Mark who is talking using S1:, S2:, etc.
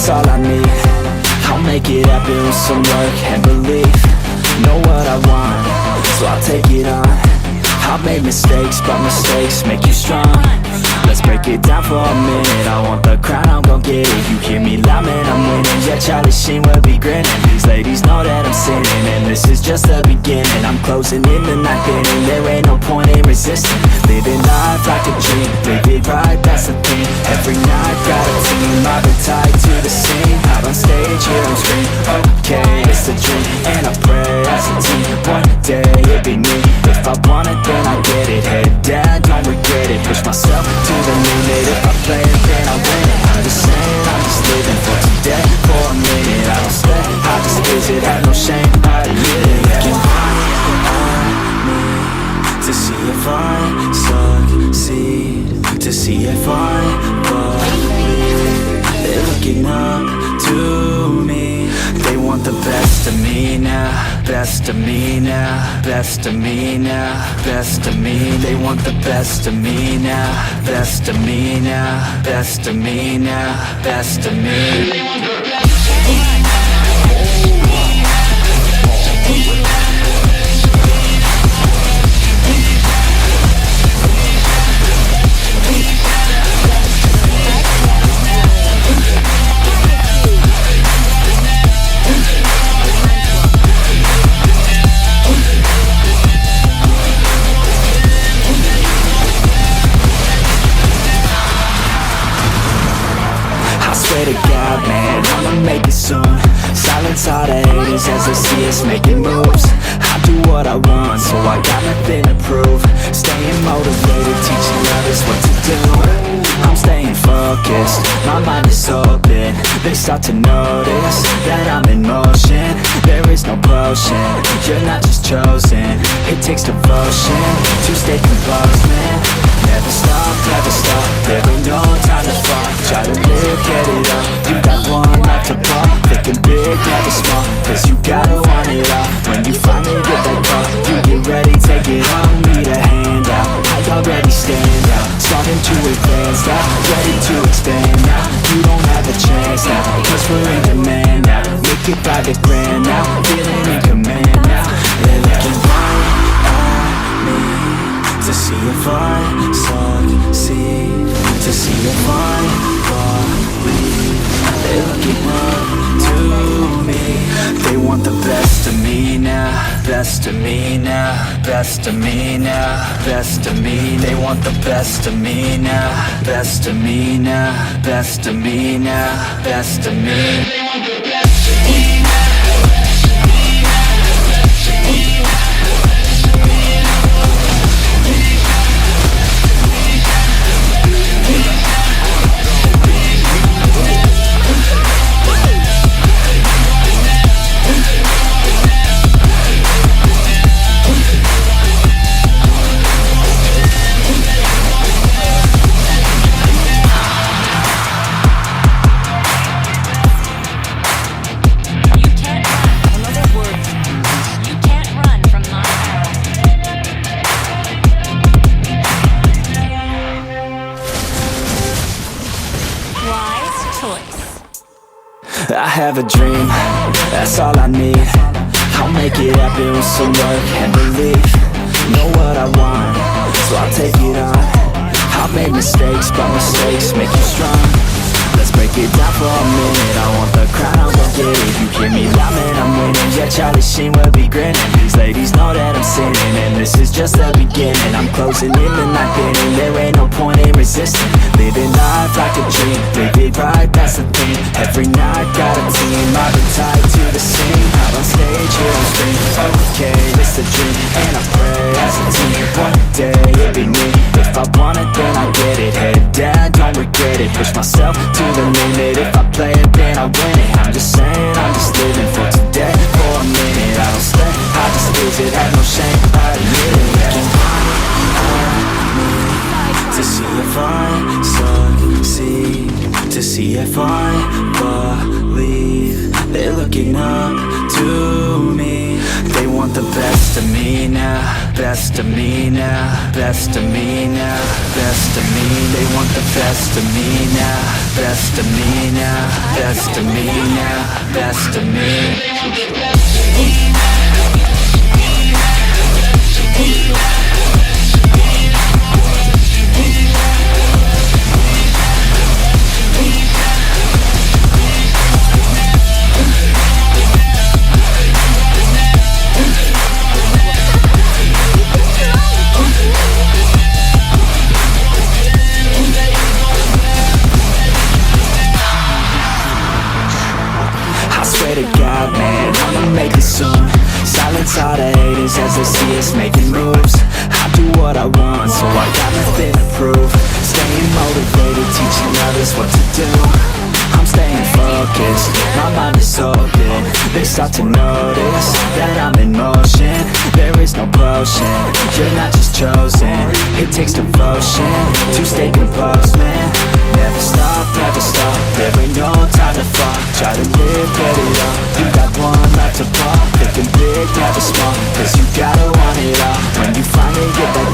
S1: that's all I need. I'll make it happen with some work and belief. Know what I want, so I'll take it on. I've made mistakes, but mistakes make you strong. Let's break it down for a minute. I want the crown, I'm gon' get it. You hear me loud, man, I'm winning. Yeah, Charlie Sheen will be grinning. These ladies know that I'm sinning, and this is just the beginning. I'm closing in the night inning. There ain't no point in resisting. Living life like a dream, live it right, that's the thing. Every night, got a team, I've been tied to the scene. Out on stage, here on screen. Okay, it's a dream, and I pray as a team. One day, it'll be me. If I want it, then I get it. Head down, don't regret it. Push myself to the limit. If I play it, then I win it. I'm just saying, I'm just living for today. For a minute, I don't stay, I just visit. Have no shame, I admit it. Looking at me to see if I succeed, to see if I believe. They're looking up to me. They want the best of me now, best of me now, best of me now, best of me. They want the best of me now, best of me now, best of me now, best of me. They want the best of me. To God, man, I'ma make it soon. Silence all the haters as they see us making moves. I do what I want, so I got nothing to prove. Staying motivated, teaching others what to do. I'm staying focused, my mind is open. They start to notice that I'm in motion. There is no potion, you're not just chosen. It takes devotion to stay composed, man. Never stop, there ain't no time to fall. Try to live, get it up, you got one life to pop. Thinking big, never small, cause you gotta want it all. When you finally get that call, you get ready, take it on. Need a hand out, I already stand out. Starting to advance now, ready to expand now. You don't have a chance now, cause we're in demand now. Make it by the grand now, feeling in command now. They're looking right at me to see if I succeed, to see if I believe. They're looking up to me. They want the best of me now, best of me now, best of me now, best of me. They want the best of me now, best of me now, best of me now, best of me. They want the best of me now. I have a dream, that's all I need. I'll make it happen with some work and belief. Know what I want, so I'll take it on. I've made mistakes, but mistakes make you strong. Let's break it down for a minute. I want the crown, I'm gon' get it. You hear me loud, man, I'm winning. Yeah, Charlie Sheen will be grinning. These ladies know that I'm sinning, and this is just the beginning. I'm closing in the night inning. There ain't no point in resisting. Living life like a dream, live it right, that's the thing. Every night, got a team, I've been tied to the scene. Out on stage, here on screen. Okay, it's a dream, and I pray as a team. One day, it'll be me. If I want it, then I get it. Head down, don't regret it. Push myself to the limit. If I play it, then I win it. I'm just saying, I'm just living for today. For a minute, I don't stay, I just visit. Have no shame, I admit it. Looking at me to see if I succeed, to see if I best of me now, best of me now, best of me. They want the best of me now, best of me now, best of me now, best of me. To God, man, I'ma make it soon. Silence all the haters as they see us making moves. I do what I want, so I got nothing to prove. Staying motivated, teaching others what to do. I'm staying focused, my mind is open. They start to notice that I'm in motion. There is no potion, you're not just chosen. It takes devotion to stay composed, man. Never stop, there ain't no time to fall. Try to live, get it all. You got one life to pop. Thinking big, never small, cause you gotta want it all. When you finally get that